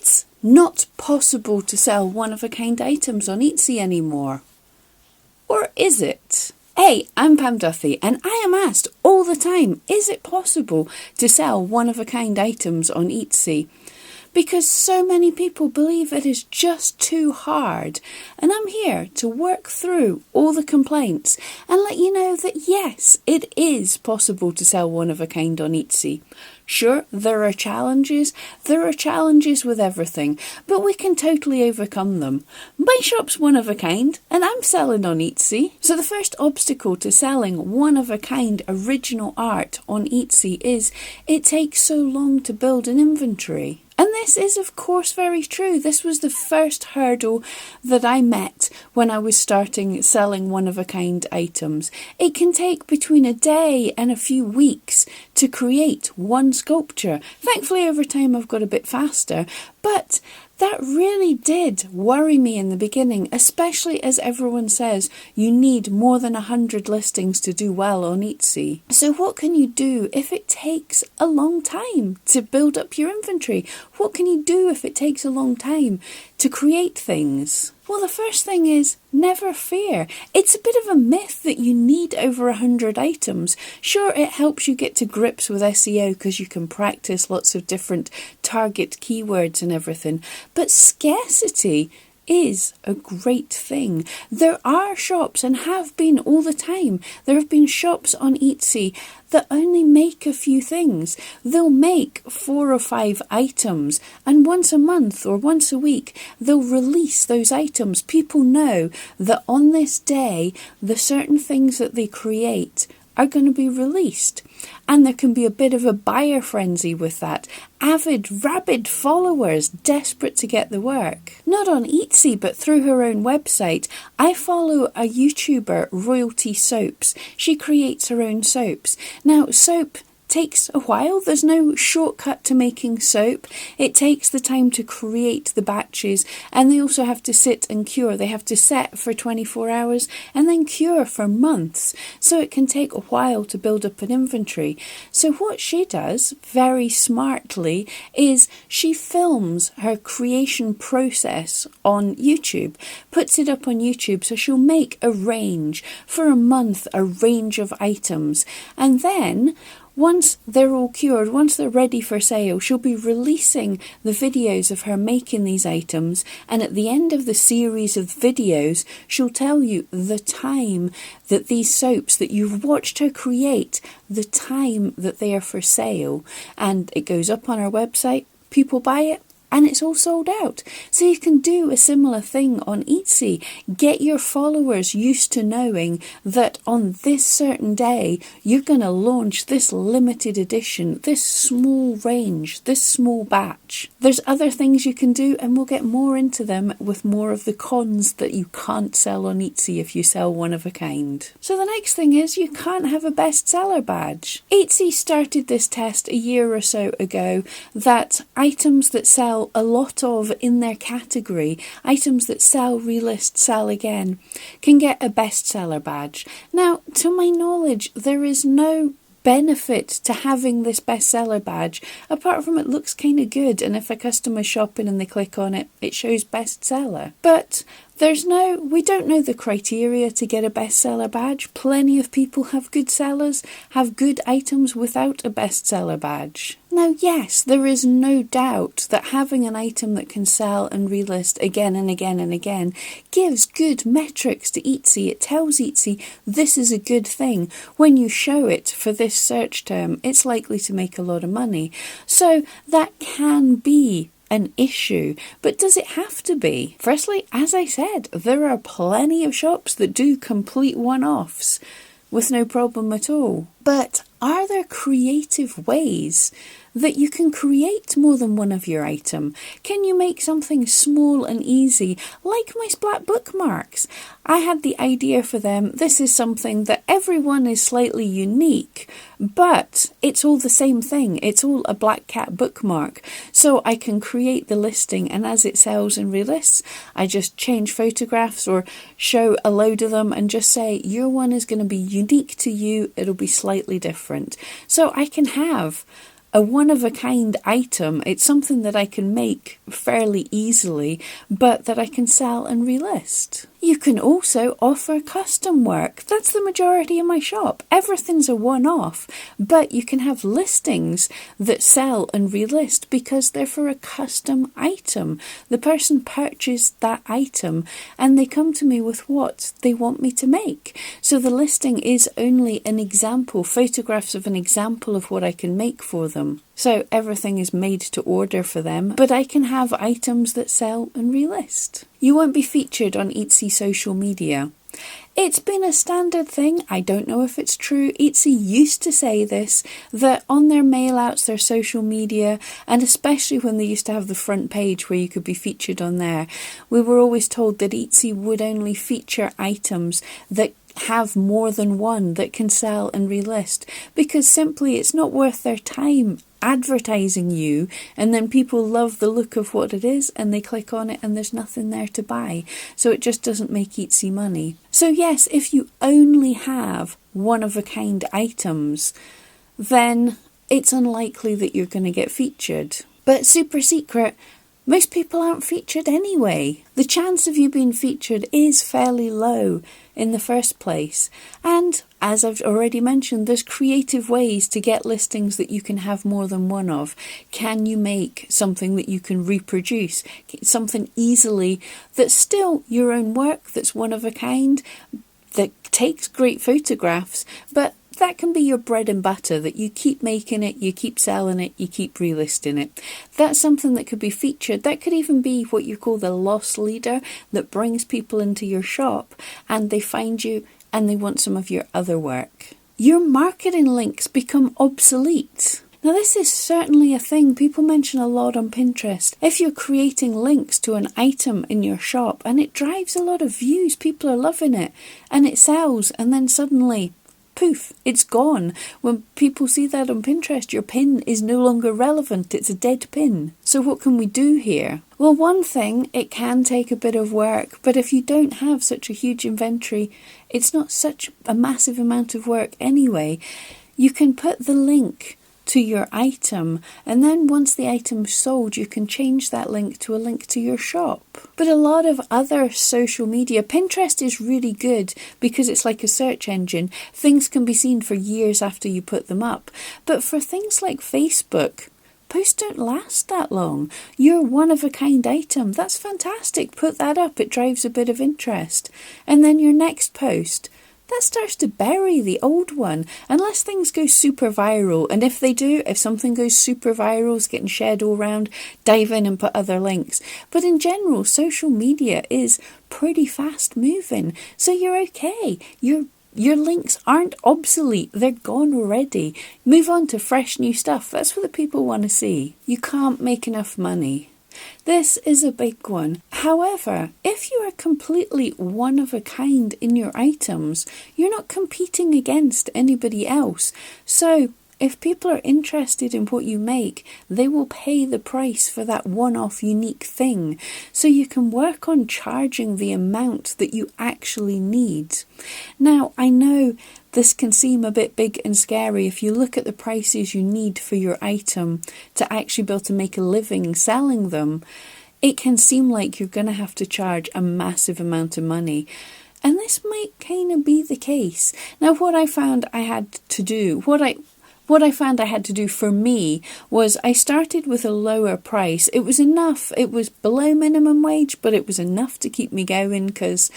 It's not possible to sell one-of-a-kind items on Etsy anymore. Or is it? Hey, I'm Pam Duthie, and I am asked all the time, is it possible to sell one-of-a-kind items on Etsy? Because so many people believe it is just too hard, and I'm here to work through all the complaints and let you know that yes, it is possible to sell one-of-a-kind on Etsy. Sure, there are challenges with everything, but we can totally overcome them. My shop's one-of-a-kind, and I'm selling on Etsy. So the first obstacle to selling one-of-a-kind original art on Etsy is it takes so long to build an inventory. And this is, of course, very true. This was the first hurdle that I met when I was starting selling one-of-a-kind items. It can take between a day and a few weeks to create one sculpture. Thankfully, over time, I've got a bit faster, but that really did worry me in the beginning, especially as everyone says you need more than 100 listings to do well on Etsy. So what can you do if it takes a long time to build up your inventory? What can you do if it takes a long time to create things? Well, the first thing is never fear. It's a bit of a myth that you need over 100 items. Sure, it helps you get to grips with SEO because you can practice lots of different target keywords and everything, but scarcity is a great thing. There are shops, and have been all the time, there have been shops on Etsy that only make a few things. They'll make 4 or 5 items, and once a month or once a week they'll release those items. People know that on this day the certain things that they create are going to be released, and there can be a bit of a buyer frenzy with that. Avid, rabid followers desperate to get the work. Not on Etsy, but through her own website. I follow a YouTuber, Royalty Soaps. She creates her own soaps. Now, soap takes a while. There's no shortcut to making soap. It takes the time to create the batches, and they also have to sit and cure. They have to set for 24 hours and then cure for months. So it can take a while to build up an inventory. So what she does very smartly is she films her creation process on YouTube, puts it up on YouTube. So she'll make a range for a month, a range of items, and then once they're all cured, once they're ready for sale, she'll be releasing the videos of her making these items, and at the end of the series of videos, she'll tell you the time that these soaps that you've watched her create, the time that they are for sale, and it goes up on her website, people buy it, and it's all sold out. So you can do a similar thing on Etsy. Get your followers used to knowing that on this certain day, you're going to launch this limited edition, this small range, this small batch. There's other things you can do, and we'll get more into them with more of the cons that you can't sell on Etsy if you sell one of a kind. So the next thing is you can't have a bestseller badge. Etsy started this test a year or so ago that items that sell a lot of in their category, items that sell, relist, sell again, can get a bestseller badge. Now, to my knowledge, there is no benefit to having this bestseller badge apart from it looks kind of good, and if a customer's shopping and they click on it, it shows bestseller. But we don't know the criteria to get a bestseller badge. Plenty of people have good sellers, have good items without a bestseller badge. Now, yes, there is no doubt that having an item that can sell and relist again and again and again gives good metrics to Etsy. It tells Etsy this is a good thing. When you show it for this search term, it's likely to make a lot of money. So that can be an issue, but does it have to be? Firstly, as I said, there are plenty of shops that do complete one-offs with no problem at all. But are there creative ways that you can create more than one of your item? Can you make something small and easy, like my splat bookmarks? I had the idea for them. This is something that everyone is slightly unique, but it's all the same thing. It's all a black cat bookmark. So I can create the listing, and as it sells and relists, I just change photographs or show a load of them and just say, your one is going to be unique to you. It'll be slightly different. So I can have a one-of-a-kind item. It's something that I can make fairly easily, but that I can sell and relist. You can also offer custom work. That's the majority of my shop. Everything's a one-off, but you can have listings that sell and relist because they're for a custom item. The person purchased that item and they come to me with what they want me to make. So the listing is only an example, photographs of an example of what I can make for them. So everything is made to order for them, but I can have items that sell and relist. You won't be featured on Etsy social media. It's been a standard thing. I don't know if it's true. Etsy used to say this, that on their mail-outs, their social media, and especially when they used to have the front page where you could be featured on there, we were always told that Etsy would only feature items that have more than one that can sell and relist, because simply it's not worth their time advertising you, and then people love the look of what it is and they click on it and there's nothing there to buy. So it just doesn't make Etsy money. So yes, if you only have one-of-a-kind items, then it's unlikely that you're going to get featured. But super secret, most people aren't featured anyway. The chance of you being featured is fairly low in the first place. And as I've already mentioned, there's creative ways to get listings that you can have more than one of. Can you make something that you can reproduce? Something easily that's still your own work, that's one of a kind, that takes great photographs, but that can be your bread and butter, that you keep making it, you keep selling it, you keep relisting it. That's something that could be featured. That could even be what you call the loss leader, that brings people into your shop and they find you and they want some of your other work. Your marketing links become obsolete. Now this is certainly a thing people mention a lot on Pinterest. If you're creating links to an item in your shop and it drives a lot of views, people are loving it and it sells, and then suddenly poof, it's gone. When people see that on Pinterest, your pin is no longer relevant. It's a dead pin. So what can we do here? Well, one thing, it can take a bit of work, but if you don't have such a huge inventory, it's not such a massive amount of work anyway. You can put the link to your item, and then once the item's sold, you can change that link to a link to your shop. But a lot of other social media, Pinterest is really good because it's like a search engine. Things can be seen for years after you put them up. But for things like Facebook, posts don't last that long. You're one-of-a-kind item. That's fantastic. Put that up. It drives a bit of interest. And then your next post, that starts to bury the old one, unless things go super viral. And if they do, if something goes super viral, it's getting shared all around, dive in and put other links. But in general, social media is pretty fast moving, so you're okay. Your links aren't obsolete, they're gone already. Move on to fresh new stuff. That's what the people want to see. You can't make enough money. This is a big one. However, if you are completely one of a kind in your items, you're not competing against anybody else. So if people are interested in what you make, they will pay the price for that one-off unique thing. So you can work on charging the amount that you actually need. Now, I know this can seem a bit big and scary if you look at the prices you need for your item to actually be able to make a living selling them. It can seem like you're going to have to charge a massive amount of money. And this might kind of be the case. Now, what I found I had to do, what I found I had to do for me was I started with a lower price. It was enough. It was below minimum wage, but it was enough to keep me going because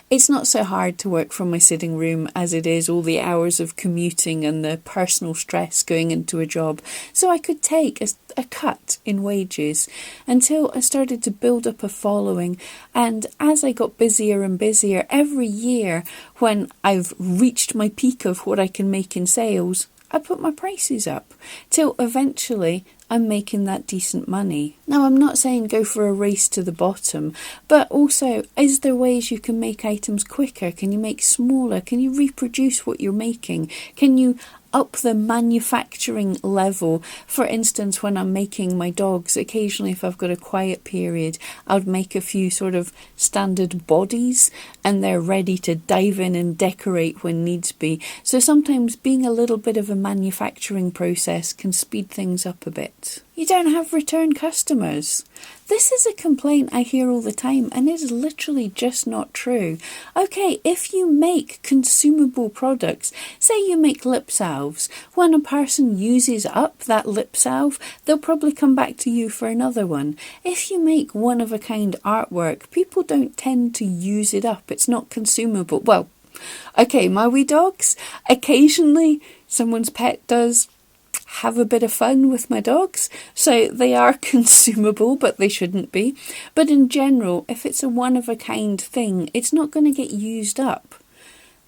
it's not so hard to work from my sitting room as it is all the hours of commuting and the personal stress going into a job. So I could take a cut in wages until I started to build up a following. And as I got busier and busier every year, when I've reached my peak of what I can make in sales, I put my prices up till eventually I'm making that decent money. Now, I'm not saying go for a race to the bottom, but also, is there ways you can make items quicker? Can you make smaller? Can you reproduce what you're making? Can you up the manufacturing level. For instance, when I'm making my dogs, occasionally if I've got a quiet period, I would make a few sort of standard bodies and they're ready to dive in and decorate when needs be. So sometimes being a little bit of a manufacturing process can speed things up a bit. You don't have return customers. This is a complaint I hear all the time, and it is literally just not true. Okay, if you make consumable products, say you make lip salves, when a person uses up that lip salve, they'll probably come back to you for another one. If you make one-of-a-kind artwork, people don't tend to use it up. It's not consumable. Well, okay, my wee dogs, occasionally someone's pet does have a bit of fun with my dogs, so they are consumable, but they shouldn't be. But in general, if it's a one-of-a-kind thing, it's not going to get used up.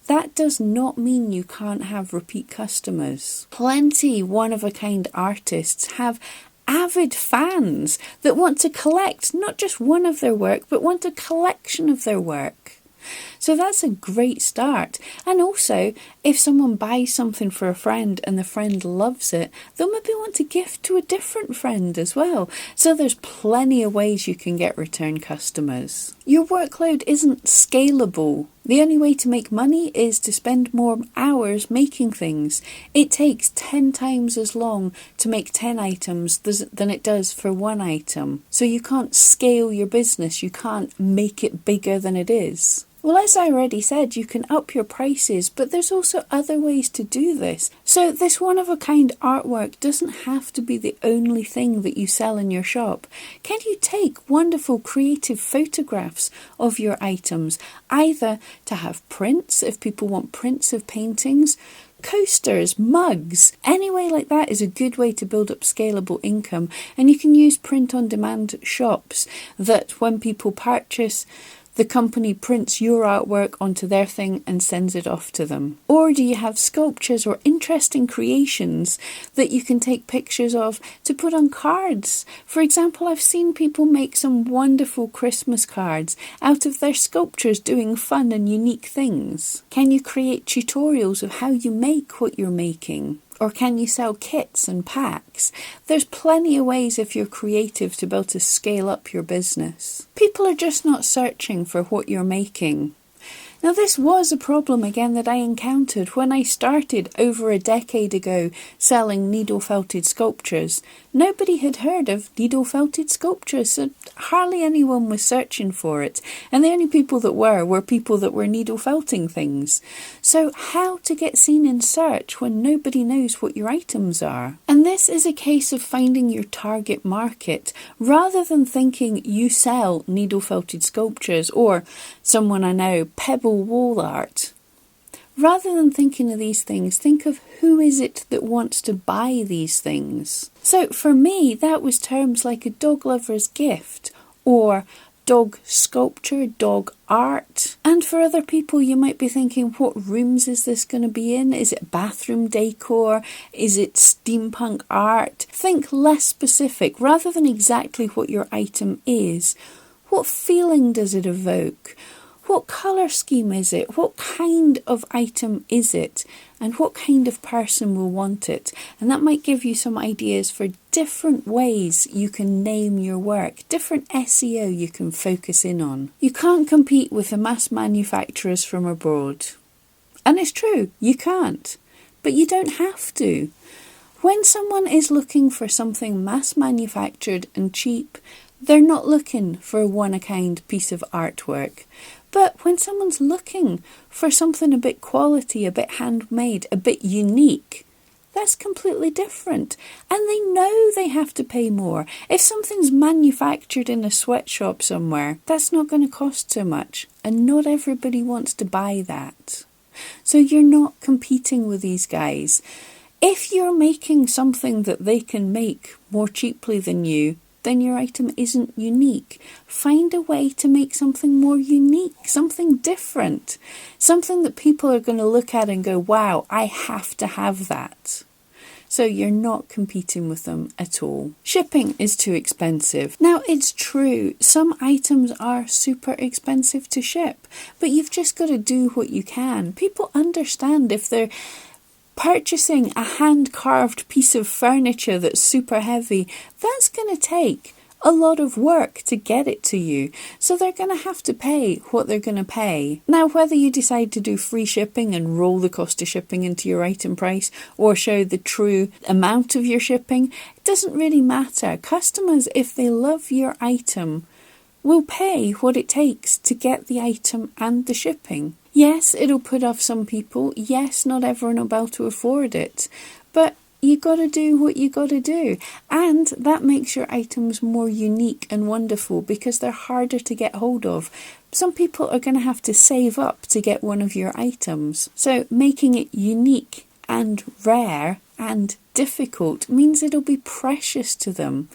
That does not mean you can't have repeat customers. Plenty one-of-a-kind artists have avid fans that want to collect not just one of their work, but want a collection of their work. So that's a great start. And also, if someone buys something for a friend and the friend loves it, they'll maybe want to gift to a different friend as well. So there's plenty of ways you can get return customers. Your workload isn't scalable. The only way to make money is to spend more hours making things. It takes 10 times as long to make 10 items than it does for one item. So you can't scale your business. You can't make it bigger than it is. Well, as I already said, you can up your prices, but there's also other ways to do this. So this one-of-a-kind artwork doesn't have to be the only thing that you sell in your shop. Can you take wonderful creative photographs of your items, either to have prints, if people want prints of paintings, coasters, mugs, any way like that is a good way to build up scalable income. And you can use print-on-demand shops that when people purchase, the company prints your artwork onto their thing and sends it off to them. Or do you have sculptures or interesting creations that you can take pictures of to put on cards? For example, I've seen people make some wonderful Christmas cards out of their sculptures doing fun and unique things. Can you create tutorials of how you make what you're making? Or can you sell kits and packs? There's plenty of ways if you're creative to be able to scale up your business. People are just not searching for what you're making. Now this was a problem again that I encountered when I started over a decade ago selling needle-felted sculptures. Nobody had heard of needle-felted sculptures, so hardly anyone was searching for it. And the only people that were people that were needle-felting things. So how to get seen in search when nobody knows what your items are? And this is a case of finding your target market. Rather than thinking you sell needle-felted sculptures or someone I know, pebble wall art. Rather than thinking of these things, think of who is it that wants to buy these things. So for me, that was terms like a dog lover's gift or dog sculpture, dog art. And for other people, you might be thinking, what rooms is this going to be in? Is it bathroom decor? Is it steampunk art? Think less specific. Rather than exactly what your item is, what feeling does it evoke? What colour scheme is it? What kind of item is it? And what kind of person will want it? And that might give you some ideas for different ways you can name your work, different SEO you can focus in on. You can't compete with the mass manufacturers from abroad. And it's true, you can't. But you don't have to. When someone is looking for something mass manufactured and cheap, they're not looking for a one-of-a-kind piece of artwork. But when someone's looking for something a bit quality, a bit handmade, a bit unique, that's completely different. And they know they have to pay more. If something's manufactured in a sweatshop somewhere, that's not going to cost so much. And not everybody wants to buy that. So you're not competing with these guys. If you're making something that they can make more cheaply than you, then your item isn't unique. Find a way to make something more unique, something different, something that people are going to look at and go, wow, I have to have that. So you're not competing with them at all. Shipping is too expensive. Now, it's true, some items are super expensive to ship, but you've just got to do what you can. People understand if they're Purchasing a hand-carved piece of furniture that's super heavy, that's going to take a lot of work to get it to you. So they're going to have to pay what they're going to pay. Now, whether you decide to do free shipping and roll the cost of shipping into your item price or show the true amount of your shipping, it doesn't really matter. Customers, if they love your item, will pay what it takes to get the item and the shipping. Yes, it'll put off some people. Yes, not everyone will be able to afford it. But you got to do what you got to do. And that makes your items more unique and wonderful because they're harder to get hold of. Some people are going to have to save up to get one of your items. So making it unique and rare and difficult means it'll be precious to them.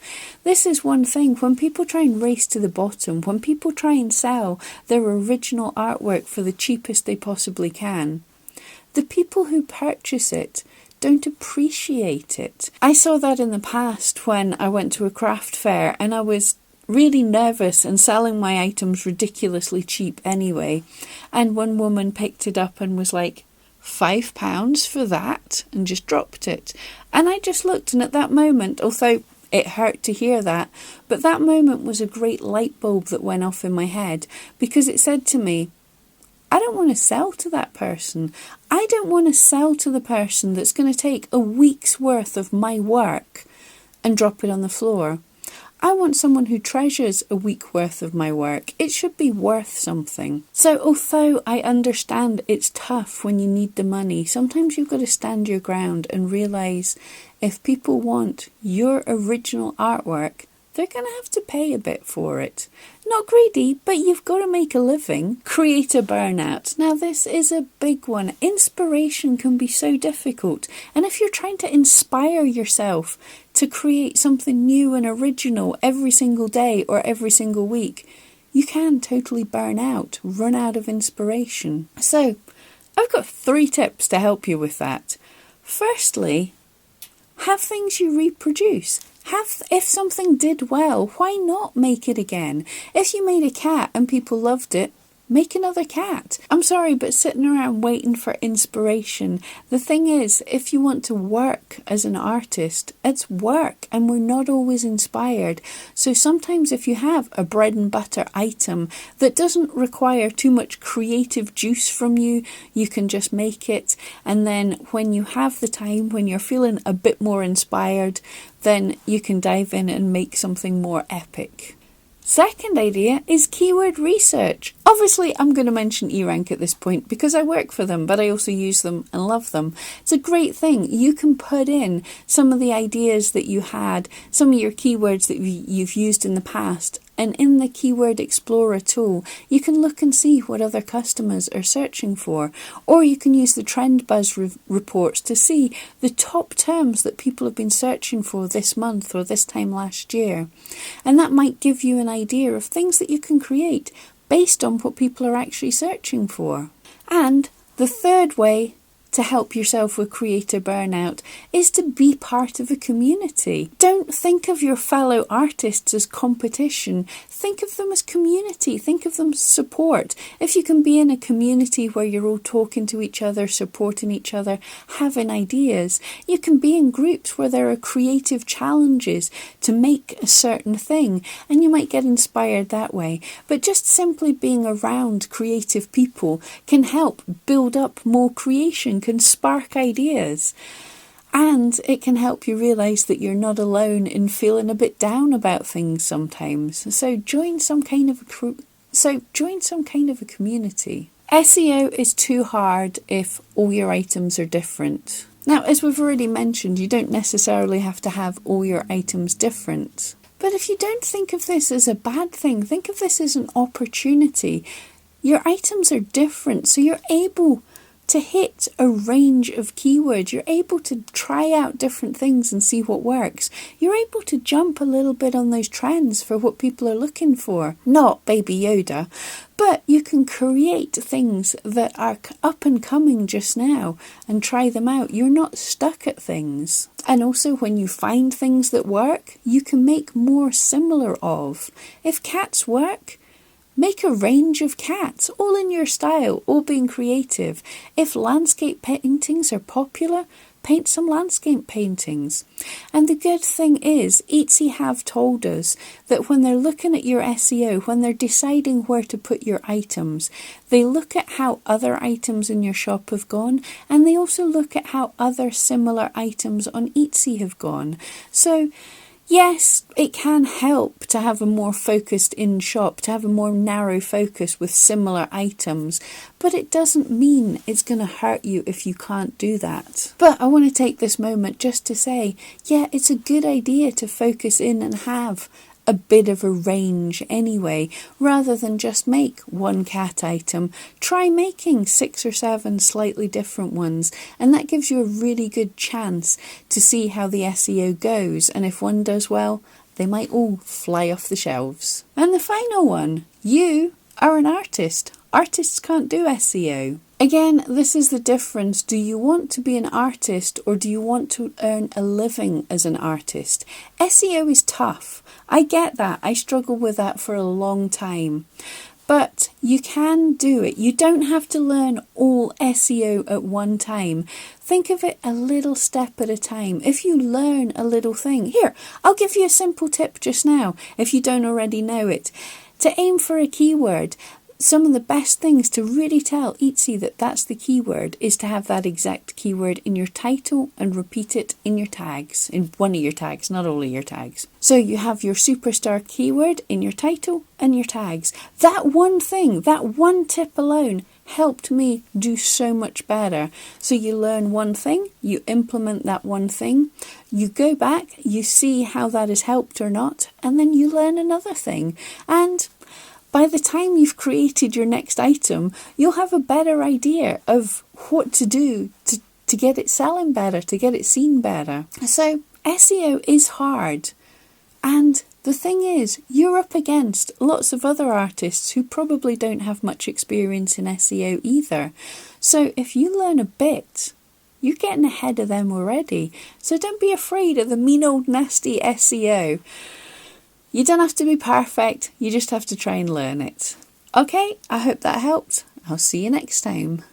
This is one thing, when people try and race to the bottom, when people try and sell their original artwork for the cheapest they possibly can, the people who purchase it don't appreciate it. I saw that in the past when I went to a craft fair and I was really nervous and selling my items ridiculously cheap anyway, and one woman picked it up and was like, £5 for that, and just dropped it. And I just looked, and at that moment, although it hurt to hear that, but that moment was a great light bulb that went off in my head, because it said to me, I don't want to sell to that person. I don't want to sell to the person that's going to take a week's worth of my work and drop it on the floor. I want someone who treasures a week worth of my work. It should be worth something. So although I understand it's tough when you need the money, sometimes you've got to stand your ground and realise if people want your original artwork, they're going to have to pay a bit for it. Not greedy, but you've got to make a living. Creator burnout. Now this is a big one. Inspiration can be so difficult. And if you're trying to inspire yourself to create something new and original every single day or every single week, you can totally burn out, run out of inspiration. So I've got 3 tips to help you with that. Firstly, have things you reproduce. If something did well, why not make it again? If you made a cat and people loved it, make another cat. I'm sorry, but sitting around waiting for inspiration. The thing is, if you want to work as an artist, it's work and we're not always inspired. So sometimes if you have a bread and butter item that doesn't require too much creative juice from you, you can just make it. And then when you have the time, when you're feeling a bit more inspired, then you can dive in and make something more epic. Second idea is keyword research. Obviously, I'm going to mention eRank at this point because I work for them, but I also use them and love them. It's a great thing. You can put in some of the ideas that you had, some of your keywords that you've used in the past, and in the Keyword Explorer tool, you can look and see what other customers are searching for. Or you can use the Trend Buzz reports to see the top terms that people have been searching for this month or this time last year. And that might give you an idea of things that you can create based on what people are actually searching for. And the third way to help yourself with creator burnout is to be part of a community. Don't think of your fellow artists as competition. Think of them as community. Think of them as support. If you can be in a community where you're all talking to each other, supporting each other, having ideas, you can be in groups where there are creative challenges to make a certain thing, and you might get inspired that way. But just simply being around creative people can help build up more creation, can spark ideas, and it can help you realise that you're not alone in feeling a bit down about things sometimes. So join some kind of a community. SEO is too hard if all your items are different. Now, as we've already mentioned, you don't necessarily have to have all your items different. But if you don't think of this as a bad thing, think of this as an opportunity. Your items are different, so you're able to hit a range of keywords. You're able to try out different things and see what works. You're able to jump a little bit on those trends for what people are looking for. Not Baby Yoda, but you can create things that are up and coming just now and try them out. You're not stuck at things. And also when you find things that work, you can make more similar of. If cats work, Make a range of cats, all in your style, all being creative. If landscape paintings are popular, paint some landscape paintings. And the good thing is, Etsy have told us that when they're looking at your SEO, when they're deciding where to put your items, they look at how other items in your shop have gone, and they also look at how other similar items on Etsy have gone. So yes, it can help to have a more focused in-shop, to have a more narrow focus with similar items, but it doesn't mean it's going to hurt you if you can't do that. But I want to take this moment just to say, yeah, it's a good idea to focus in and have a bit of a range anyway, rather than just make one cat item. Try making 6 or 7 slightly different ones, and that gives you a really good chance to see how the SEO goes, and if one does well, they might all fly off the shelves. And the final one, you are an artist. Artists can't do SEO. Again, this is the difference. Do you want to be an artist, or do you want to earn a living as an artist? SEO is tough. I get that. I struggled with that for a long time. But you can do it. You don't have to learn all SEO at one time. Think of it a little step at a time. If you learn a little thing, here, I'll give you a simple tip just now, if you don't already know it. To aim for a keyword, some of the best things to really tell Etsy that that's the keyword is to have that exact keyword in your title and repeat it in your tags, in one of your tags, not all of your tags. So you have your superstar keyword in your title and your tags. That one thing, that one tip alone helped me do so much better. So you learn one thing, you implement that one thing, you go back, you see how that has helped or not, and then you learn another thing. And by the time you've created your next item, you'll have a better idea of what to do to get it selling better, to get it seen better. So SEO is hard. And the thing is, you're up against lots of other artists who probably don't have much experience in SEO either. So if you learn a bit, you're getting ahead of them already. So don't be afraid of the mean old nasty SEO. You don't have to be perfect, you just have to try and learn it. Okay, I hope that helped. I'll see you next time.